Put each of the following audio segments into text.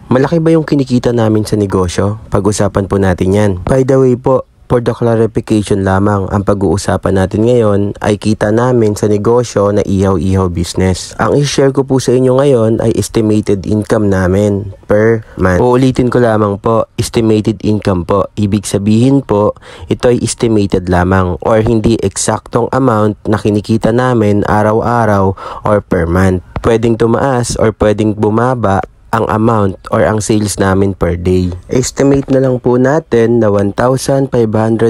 Malaki ba yung kinikita namin sa negosyo? Pag-usapan po natin yan. By the way po, for the clarification lamang, ang pag-uusapan natin ngayon ay kita namin sa negosyo na ihaw-ihaw business. Ang i-share ko po sa inyo ngayon ay estimated income namin per month. Uulitin ko lamang po, estimated income po. Ibig sabihin po, ito ay estimated lamang or hindi eksaktong amount na kinikita namin araw-araw or per month. Pwedeng tumaas or pwedeng bumaba ang amount or ang sales namin per day. Estimate na lang po natin na 1,500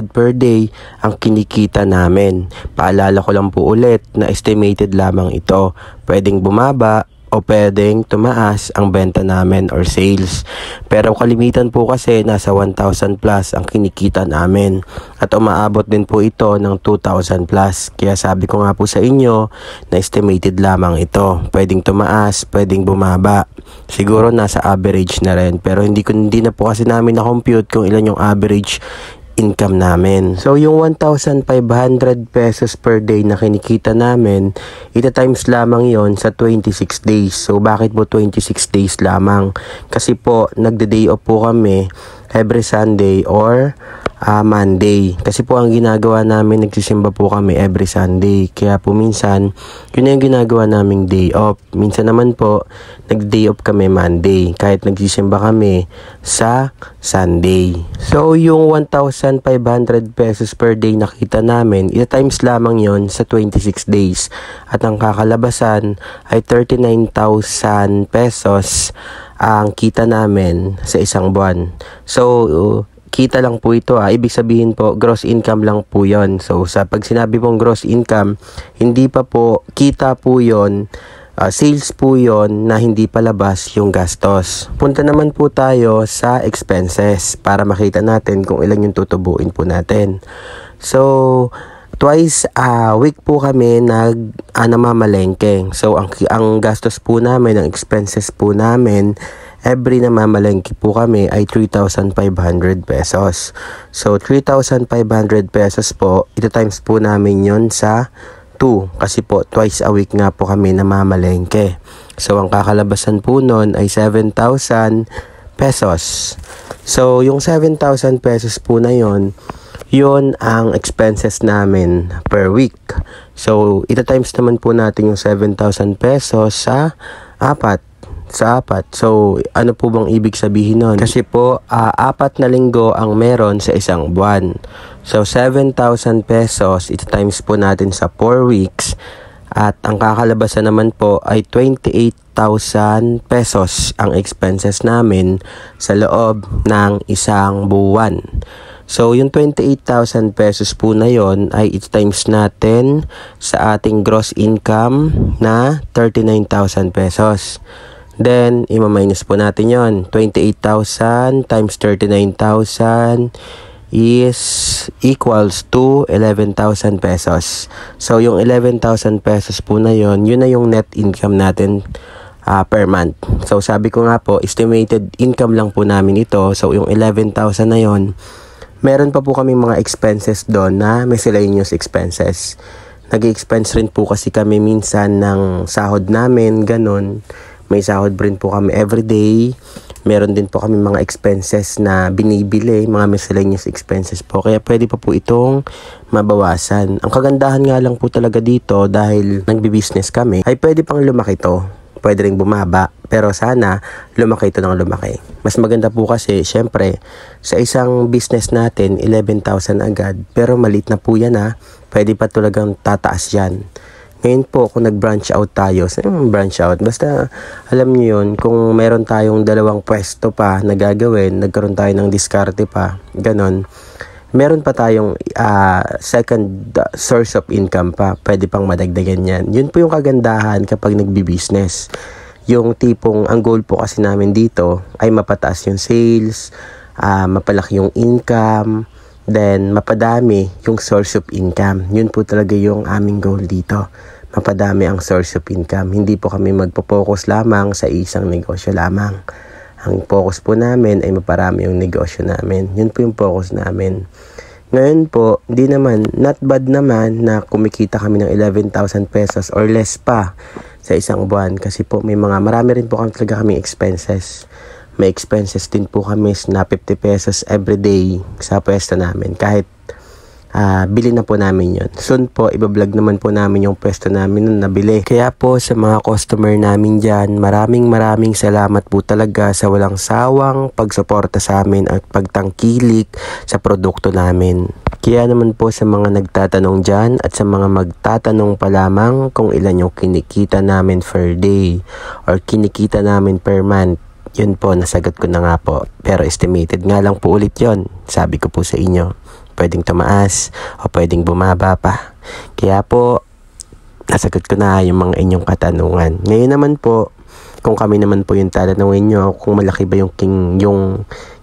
per day ang kinikita namin. Paalala ko lang po ulit na estimated lamang ito. Pwedeng bumaba o pwedeng tumaas ang benta namin or sales. Pero kalimitan po kasi nasa 1,000 plus ang kinikita namin. At umaabot din po ito ng 2,000 plus. Kaya sabi ko nga po sa inyo na estimated lamang ito. Pwedeng tumaas, pwedeng bumaba. Siguro nasa average na rin. Pero hindi na po kasi namin na-compute kung ilan yung average income namin. So, yung 1,500 pesos per day na kinikita namin, ita times lamang yon sa 26 days. So, bakit po 26 days lamang? Kasi po, nagde-day off po kami every Sunday or Monday. Kasi po ang ginagawa namin, nagsisimba po kami every Sunday. Kaya po minsan, yun na yung ginagawa naming day off. Minsan naman po, nag-day off kami Monday. Kahit nagsisimba kami sa Sunday. So, yung 1,500 pesos per day nakita namin, ita times lamang yon sa 26 days. At ang kakalabasan ay 39,000 pesos ang kita namin sa isang buwan. So, kita lang po ito Ibig sabihin po, gross income lang po yon. So, pag sinabi pong gross income, hindi pa po kita po yon. Sales po yon na hindi palabas yung gastos. Punta naman po tayo sa expenses para makita natin kung ilan yung tutubuin po natin. So, twice a week po kami namamalengke. So, ang gastos po namin, ang expenses po namin, every namamalengke po kami ay 3,500 pesos. So, 3,500 pesos po, ito times po namin yon sa 2. Kasi po, twice a week nga po kami namamalengke. So, ang kakalabasan po nun ay 7,000 pesos. So, yung 7,000 pesos po na yon ang expenses namin per week. So, ito times naman po natin yung 7,000 pesos sa 4. So, ano po bang ibig sabihin nun? Kasi po, 4 na linggo ang meron sa isang buwan. So, 7,000 pesos, ito times po natin sa 4 weeks. At ang kakalabasan naman po ay 28,000 pesos ang expenses namin sa loob ng isang buwan. So, yung 28,000 pesos po na yon ay ito times natin sa ating gross income na 39,000 pesos. Then, ima-minus po natin yon. 28,000 times 39,000 is equals to 11,000 pesos. So, yung 11,000 pesos po na yon, yun na yung net income natin per month. So, sabi ko nga po, estimated income lang po namin ito. So, yung 11,000 na yon, meron pa po kaming mga expenses doon na miscellaneous expenses. Nag-expense rin po kasi kami minsan ng sahod namin, ganun. May sahod rin po kami everyday. Meron din po kami mga expenses na binibili, mga miscellaneous expenses po. Kaya pwede pa po itong mabawasan. Ang kagandahan nga lang po talaga dito dahil nagbi-business kami, ay pwede pang lumaki to. Pwede rin bumaba. Pero sana lumaki ito ng lumaki. Mas maganda po kasi, syempre, sa isang business natin, 11,000 agad. Pero maliit na po yan Pwede pa talagang tataas yan. Ngayon po, kung nag-branch out tayo, branch out, basta alam niyo yun, kung meron tayong dalawang pwesto pa na gagawin, nagkaroon tayo ng diskarte pa, ganon, meron pa tayong second source of income pa, pwede pang madagdagan yan. Yun po yung kagandahan kapag nagbi-business. Yung tipong, ang goal po kasi namin dito ay mapataas yung sales, mapalaki yung income, then mapadami yung source of income. Yun po talaga yung aming goal dito. Mapadami ang source of income. Hindi po kami magpo-focus lamang sa isang negosyo lamang. Ang focus po namin ay maparami yung negosyo namin. Yun po yung focus namin. Ngayon po, not bad naman na kumikita kami ng 11,000 pesos or less pa sa isang buwan. Kasi po marami rin po talaga kaming expenses. may expenses din po kami na 50 pesos everyday sa pwesto namin. Kahit bili na po namin yun. Soon po, ibablog naman po namin yung pwesto namin nung nabili. Kaya po sa mga customer namin dyan, maraming salamat po talaga sa walang sawang pagsuporta sa amin at pagtangkilik sa produkto namin. Kaya naman po sa mga nagtatanong dyan at sa mga magtatanong pa lamang kung ilan yung kinikita namin per day or kinikita namin per month, yun po, nasagot ko na nga po. Pero estimated nga lang po ulit yon. Sabi ko po sa inyo, pwedeng tumaas o pwedeng bumaba pa. Kaya po, nasagot ko na yung mga inyong katanungan. Ngayon naman po, kung kami naman po yung tatanungin nyo, kung malaki ba yung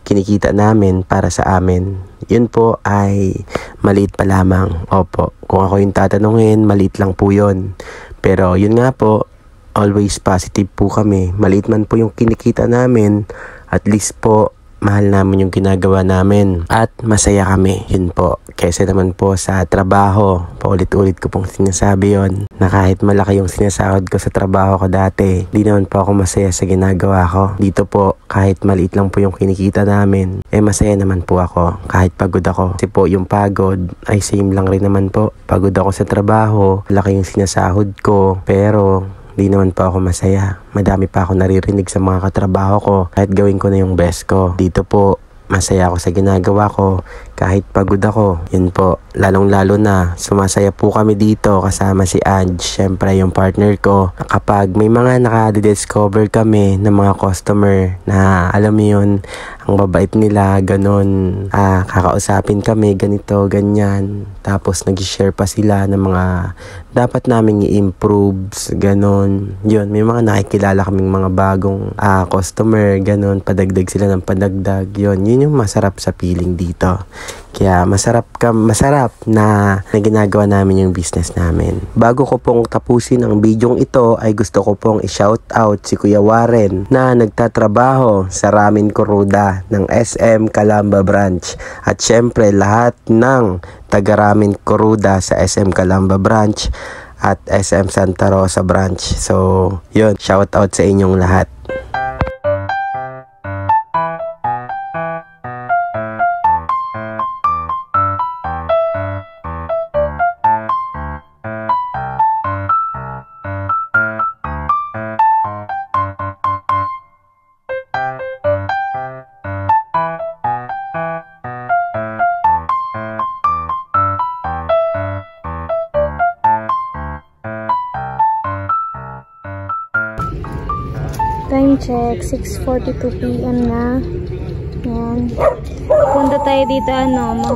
kinikita namin para sa amin, yun po ay maliit pa lamang. Opo, kung ako yung tatanungin, maliit lang po yun. Pero yun nga po, always positive po kami. Maliit man po yung kinikita namin, at least po, mahal namin yung ginagawa namin at masaya kami. Yun po. Kaysa naman po sa trabaho, paulit-ulit ko pong sinasabi yon, na kahit malaki yung sinasahod ko sa trabaho ko dati, di naman po ako masaya sa ginagawa ko. Dito po, kahit maliit lang po yung kinikita namin, masaya naman po ako kahit pagod ako. Kasi po yung pagod ay same lang rin naman po. Pagod ako sa trabaho, malaki yung sinasahod ko, pero di naman pa ako masaya. Madami pa ako naririnig sa mga katrabaho ko kahit gawin ko na yung best ko. Dito po, masaya ako sa ginagawa ko kahit pagod ako. Yun po, lalong-lalo na sumasaya po kami dito kasama si Ange, syempre yung partner ko. Kapag may mga nakadiscover kami ng mga customer na alam mo yun, ang babait nila, ganon, kakausapin kami, ganito, ganyan. Tapos nag-share pa sila ng mga dapat naming i-improve, ganon. Yun, may mga nakikilala kaming mga bagong customer, ganon, padagdag sila ng padagdag. Yun yung masarap sa feeling dito. Kaya masarap na ginagawa namin yung business namin. Bago ko pong tapusin ang bidyong ito, ay gusto ko pong i-shout out si Kuya Warren na nagtatrabaho sa Ramen Kuruda ng SM Calamba Branch. At syempre lahat ng taga Ramen Kuruda sa SM Calamba Branch at SM Santa Rosa Branch. So yun, shout out sa inyong lahat. Time check, 6:42 PM na. Yan. Punta tayo dito, mga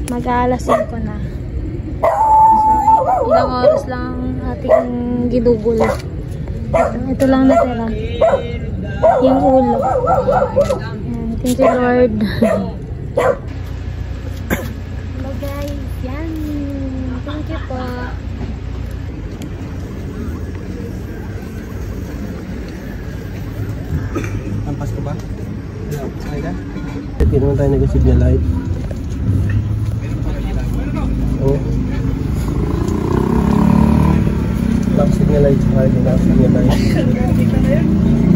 mag-aalas 5 na. So, ilang oras lang ating ginugula. Ito lang natira. Yung ulo. Yan. Thank you, Lord. Hello guys. Yan. Thank you po. Ampas ko ba? Sakay ka? Hindi naman tayo nag-signal light. Oo. Lang signal light. Sakay din ako signal light.